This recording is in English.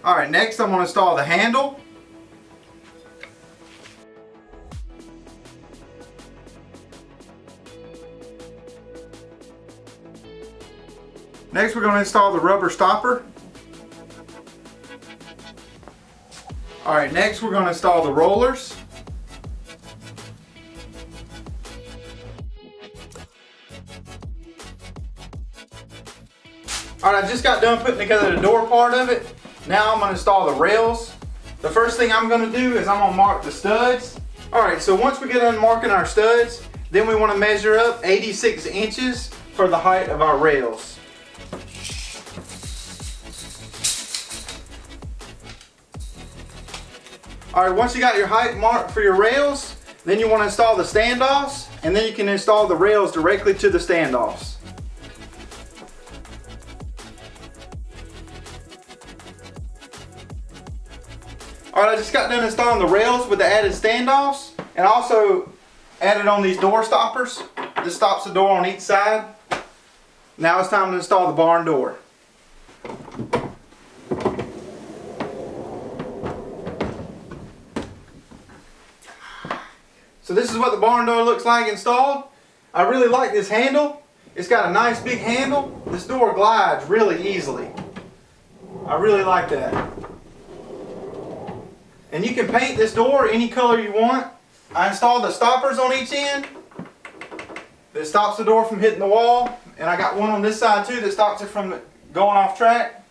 Alright, next I'm going to install the handle. Next we're going to install the rubber stopper. Alright, next we're going to install the rollers. Alright, I just got done putting together the door part of it. Now I'm going to install the rails. The first thing I'm going to do is I'm going to mark the studs. Alright, so once we get done marking our studs, then we want to measure up 86 inches for the height of our rails. Alright, once you got your height marked for your rails, then you want to install the standoffs, and then you can install the rails directly to the standoffs. Alright, I just got done installing the rails with the added standoffs, and I also added on these door stoppers. This stops the door on each side. Now it's time to install the barn door. So this is what the barn door looks like installed. I really like this handle. It's got a nice big handle. This door glides really easily. I really like that. And you can paint this door any color you want. I installed the stoppers on each end that stops the door from hitting the wall. And I got one on this side too that stops it from going off track.